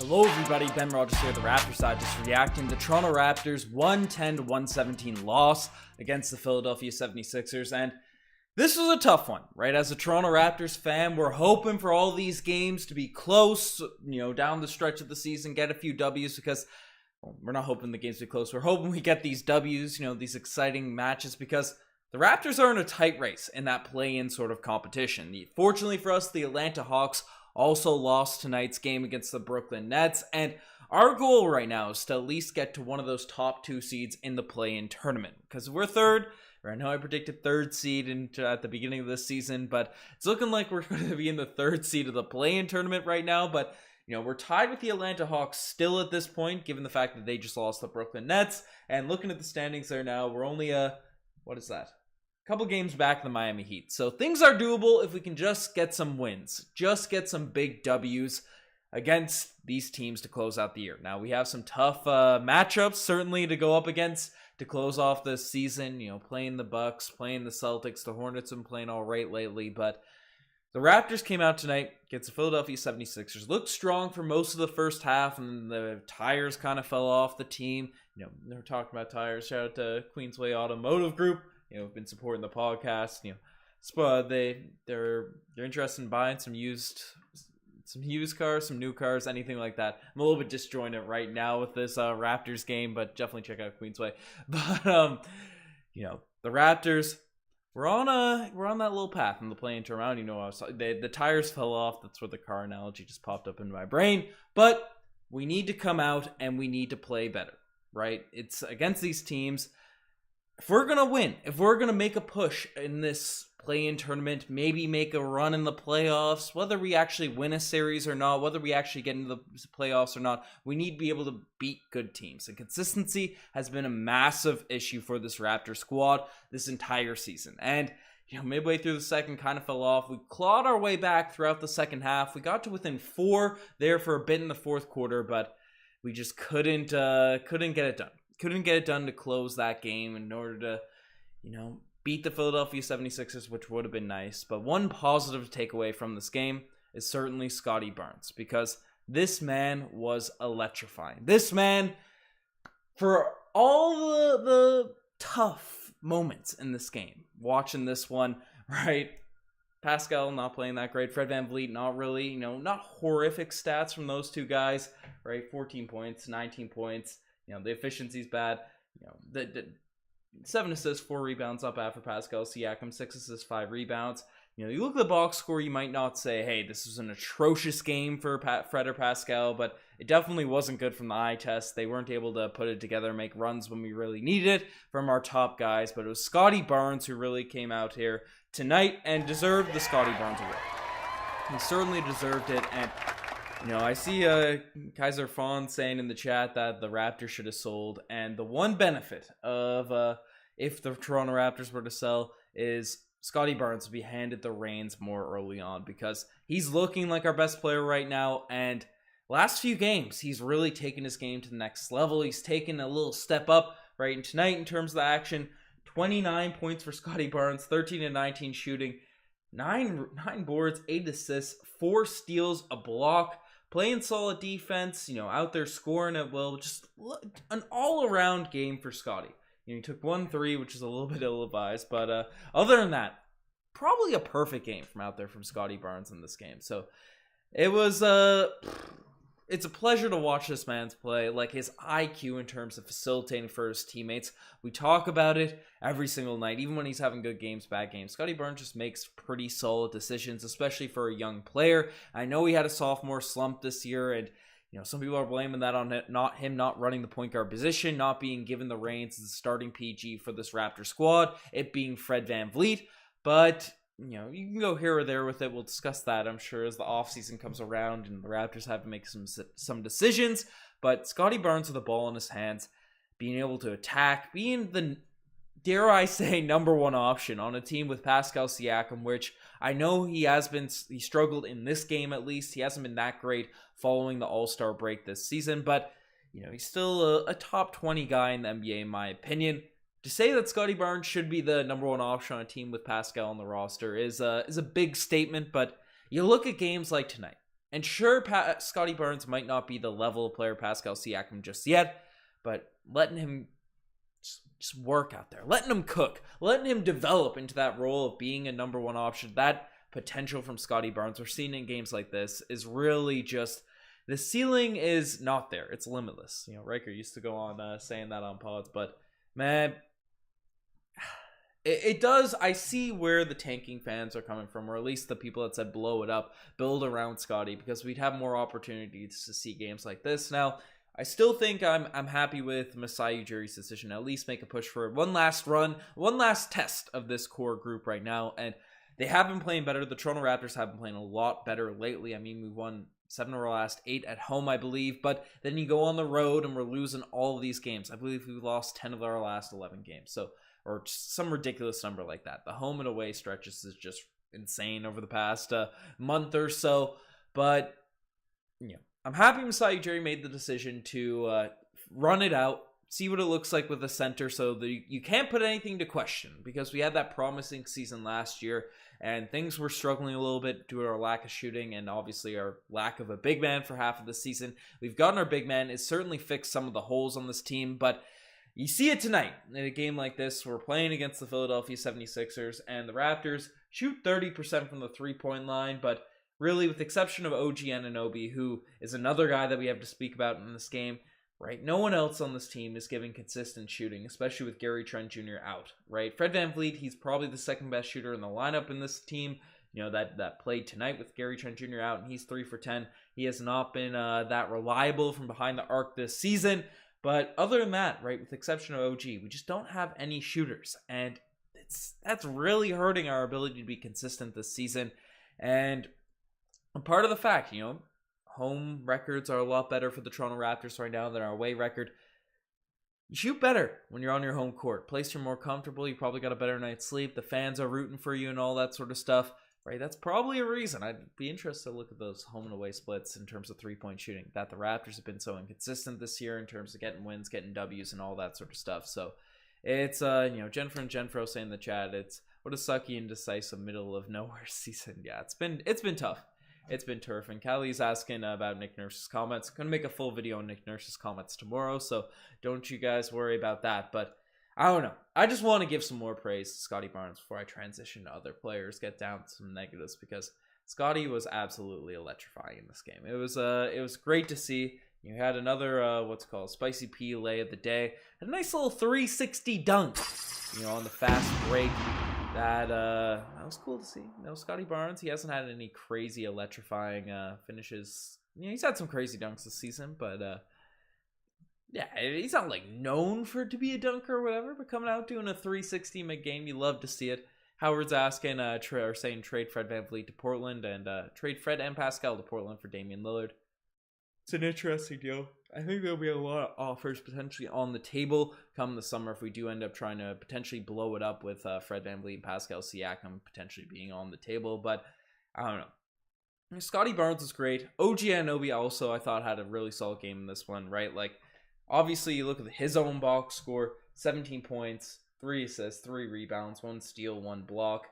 Hello everybody, Ben Rogers here, the Raptors side, just reacting to Toronto Raptors 110-117 loss against the Philadelphia 76ers, and this was a tough one, right? As a Toronto Raptors fan, we're hoping for all these games to be close, down the stretch of the season, get a few W's, because we're not hoping the games be close, we're hoping we get these W's, these exciting matches, because the Raptors are in a tight race in that play-in sort of competition. Fortunately for us, the Atlanta Hawks also lost tonight's game against the Brooklyn Nets, and our goal right now is to at least get to one of those top two seeds in the play-in tournament, because we're third. I know I predicted third seed at the beginning of this season, but it's looking like we're going to be in the third seed of the play-in tournament right now, but we're tied with the Atlanta Hawks still at this point, given the fact that they just lost the Brooklyn Nets, and looking at the standings there now, we're only couple games back in the Miami Heat. So things are doable if we can just get some wins. Just get some big W's against these teams to close out the year. Now, we have some tough matchups, certainly, to go up against to close off this season. Playing the Bucks, playing the Celtics, the Hornets have been playing all right lately. But the Raptors came out tonight against the Philadelphia 76ers. Looked strong for most of the first half, and the tires kind of fell off the team. We're talking about tires. Shout out to Queensway Automotive Group. Have been supporting the podcast. They're interested in buying some used cars, some new cars, anything like that. I'm a little bit disjointed right now with this Raptors game, but definitely check out Queensway. But the Raptors, we're on that little path in the play-in tournament. The tires fell off. That's where the car analogy just popped up in my brain. But we need to come out and we need to play better, right? It's against these teams. If we're going to win, if we're going to make a push in this play-in tournament, maybe make a run in the playoffs, whether we actually win a series or not, whether we actually get into the playoffs or not, we need to be able to beat good teams. And consistency has been a massive issue for this Raptor squad this entire season. And, midway through the second kind of fell off. We clawed our way back throughout the second half. We got to within 4 there for a bit in the fourth quarter, but we just couldn't get it done. Couldn't get it done to close that game in order to, beat the Philadelphia 76ers, which would have been nice. But one positive to take away from this game is certainly Scottie Barnes, because this man was electrifying. This man, for all the tough moments in this game, watching this one, right? Pascal not playing that great. Fred VanVleet not really, not horrific stats from those two guys, right? 14 points, 19 points. The efficiency's bad. The 7 assists, 4 rebounds, not bad for Pascal Siakam. 6 assists, 5 rebounds. You look at the box score, you might not say, hey, this was an atrocious game for Fred or Pascal, but it definitely wasn't good from the eye test. They weren't able to put it together and make runs when we really needed it from our top guys, but it was Scottie Barnes who really came out here tonight and deserved the Scottie Barnes award. He certainly deserved it, and I see Kaiser Fawn saying in the chat that the Raptors should have sold, and the one benefit of if the Toronto Raptors were to sell is Scottie Barnes would be handed the reins more early on, because he's looking like our best player right now, and last few games, he's really taken his game to the next level. He's taken a little step up, right? And tonight, in terms of the action, 29 points for Scottie Barnes, 13-19 shooting, 9 boards, 8 assists, 4 steals, a block, playing solid defense, out there scoring at will. Just an all-around game for Scottie. He took 1 3, which is a little bit ill-advised, but other than that, probably a perfect game from out there from Scottie Barnes in this game. So it was it's a pleasure to watch this man's play. Like, his IQ in terms of facilitating for his teammates, we talk about it every single night, even when he's having good games, bad games. Scottie Barnes just makes pretty solid decisions, especially for a young player. I know he had a sophomore slump this year, and some people are blaming that on him not running the point guard position, not being given the reins as the starting PG for this Raptor squad, it being Fred VanVleet. But you can go here or there with it. We'll discuss that, I'm sure, as the offseason comes around and the Raptors have to make some decisions. But Scottie Barnes with the ball in his hands, being able to attack, being the, dare I say, number one option on a team with Pascal Siakam, which I know he struggled in this game at least. He hasn't been that great following the All-Star break this season, but he's still a top 20 guy in the NBA, in my opinion. To say that Scottie Barnes should be the number one option on a team with Pascal on the roster is a big statement, but you look at games like tonight, And sure, Scottie Barnes might not be the level of player Pascal Siakam just yet, but letting him just work out there, letting him cook, letting him develop into that role of being a number one option, that potential from Scottie Barnes we're seeing in games like this is really just, the ceiling is not there. It's limitless. Riker used to go on saying that on pods, but man, it does. I see where the tanking fans are coming from, or at least the people that said blow it up, build around Scottie, because we'd have more opportunities to see games like this. Now, I still think I'm happy with Masai Ujiri's decision. At least make a push for one last run, one last test of this core group right now, and they have been playing better. The Toronto Raptors have been playing a lot better lately. I mean, we've won 7 of our last 8 at home, I believe, but then you go on the road and we're losing all of these games. I believe we've lost 10 of our last 11 games, or some ridiculous number like that. The home and away stretches is just insane over the past month or so, but I'm happy Masai Ujiri made the decision to run it out, see what it looks like with the center, so that you can't put anything to question, because we had that promising season last year and things were struggling a little bit due to our lack of shooting and obviously our lack of a big man for half of the season. We've gotten our big man. It's certainly fixed some of the holes on this team, but you see it tonight in a game like this. We're playing against the Philadelphia 76ers, and the Raptors shoot 30% from the three-point line, but really, with the exception of OG Anunoby, who is another guy that we have to speak about in this game, right? No one else on this team is giving consistent shooting, especially with Gary Trent Jr. out, right? Fred VanVleet, he's probably the second best shooter in the lineup in this team, that played tonight with Gary Trent Jr. out, and he's 3 for 10. He has not been that reliable from behind the arc this season, but other than that, right, with the exception of OG, we just don't have any shooters, and that's really hurting our ability to be consistent this season. And part of the fact, home records are a lot better for the Toronto Raptors right now than our away record. You shoot better when you're on your home court. Place you're more comfortable. You probably got a better night's sleep. The fans are rooting for you and all that sort of stuff, right? That's probably a reason. I'd be interested to look at those home and away splits in terms of three-point shooting. That the Raptors have been so inconsistent this year in terms of getting wins, getting W's, and all that sort of stuff. So it's, Jennifer and Jenfro saying in the chat, it's what a sucky, indecisive, middle of nowhere season. Yeah, it's been tough. It's been turf. And Callie's asking about Nick Nurse's comments. I'm going to make a full video on Nick Nurse's comments tomorrow, so don't you guys worry about that. But I don't know. I just want to give some more praise to Scottie Barnes before I transition to other players, get down to some negatives, because Scottie was absolutely electrifying in this game. It was great to see. You had another, spicy P lay of the day. Had a nice little 360 dunk, on the fast break. That was cool to see. Scottie Barnes, he hasn't had any crazy electrifying finishes. He's had some crazy dunks this season, but yeah, he's not known for it to be a dunker or whatever, but coming out doing a 360 mid-game, you love to see it. Howard's asking, saying trade Fred VanVleet to Portland, and trade Fred and Pascal to Portland for Damian Lillard. It's an interesting deal. I think there'll be a lot of offers potentially on the table come the summer if we do end up trying to potentially blow it up with Fred VanVleet and Pascal Siakam potentially being on the table. But I don't know. Scottie Barnes was great. OG Anunoby also, I thought, had a really solid game in this one, right? Obviously, you look at his own box score, 17 points, 3 assists, 3 rebounds, 1 steal, 1 block.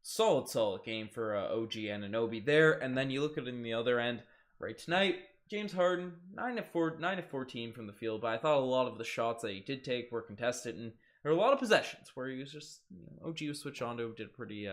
Solid game for OG Anunoby there. And then you look at it in the other end, right tonight, James Harden, 9 of 14 from the field, but I thought a lot of the shots that he did take were contested, and there were a lot of possessions where he was just, OG was switched on to, did a pretty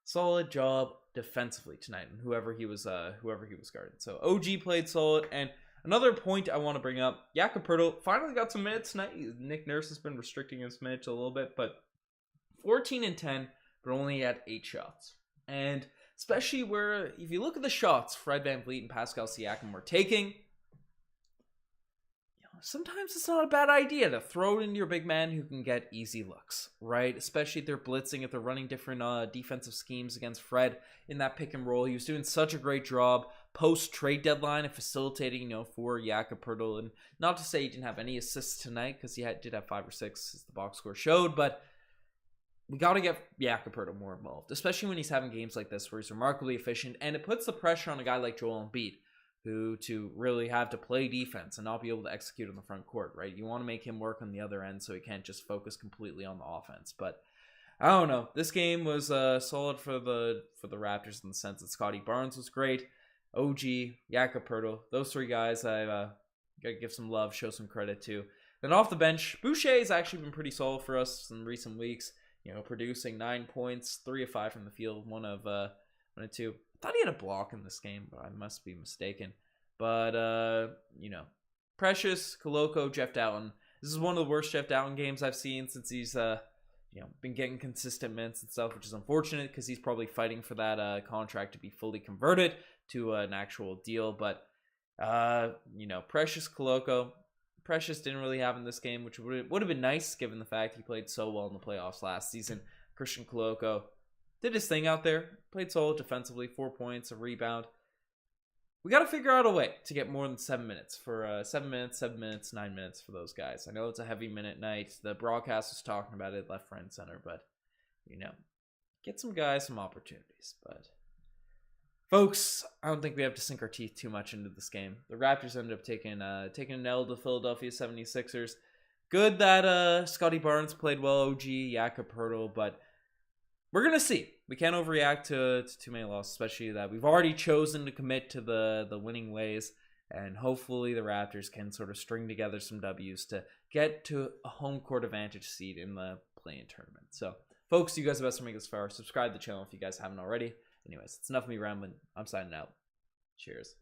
solid job defensively tonight, and whoever he was guarding. So OG played solid, and another point I want to bring up, Jakob Poeltl finally got some minutes tonight. Nick Nurse has been restricting his minutes a little bit, but 14 and 10, but only had 8 shots, and especially where, if you look at the shots Fred VanVleet and Pascal Siakam were taking, sometimes it's not a bad idea to throw it into your big man who can get easy looks, right? Especially if they're blitzing, if they're running different defensive schemes against Fred in that pick and roll. He was doing such a great job post-trade deadline and facilitating, for Jakob Poeltl. And not to say he didn't have any assists tonight, because he did have 5 or 6, as the box score showed, but we got to get Jakob Poeltl more involved, especially when he's having games like this where he's remarkably efficient, and it puts the pressure on a guy like Joel Embiid, who to really have to play defense and not be able to execute on the front court, right? You want to make him work on the other end so he can't just focus completely on the offense. But I don't know. This game was solid for the Raptors in the sense that Scottie Barnes was great. OG, Jakob, those three guys I gotta give some love, show some credit to. Then off the bench, Boucher has actually been pretty solid for us in recent weeks. Producing 9 points, 3 of 5 from the field, 1 of 2. I thought he had a block in this game, but I must be mistaken. But Precious, Koloko, Jeff Dowtin. This is one of the worst Jeff Dowtin games I've seen since he's been getting consistent minutes and stuff, which is unfortunate because he's probably fighting for that contract to be fully converted to an actual deal. But Precious, Koloko. Precious didn't really have in this game, which would have been nice given the fact he played so well in the playoffs last season. Christian Koloko did his thing out there, played solid defensively, 4 points, a rebound. We got to figure out a way to get more than 7 minutes for 7 minutes, 9 minutes for those guys. I know it's a heavy minute night. The broadcast was talking about it left, right, and center, but get some guys some opportunities. But folks, I don't think we have to sink our teeth too much into this game. The Raptors ended up taking an L to Philadelphia 76ers. Good that Scottie Barnes played well, OG, Jakob, but we're going to see. We can't overreact to too many losses, especially that we've already chosen to commit to the winning ways. And hopefully the Raptors can sort of string together some W's to get to a home court advantage seed in the play-in tournament. So, folks, you guys are the best to make this far. Subscribe to the channel if you guys haven't already. Anyways, it's enough of me rambling. I'm signing out. Cheers.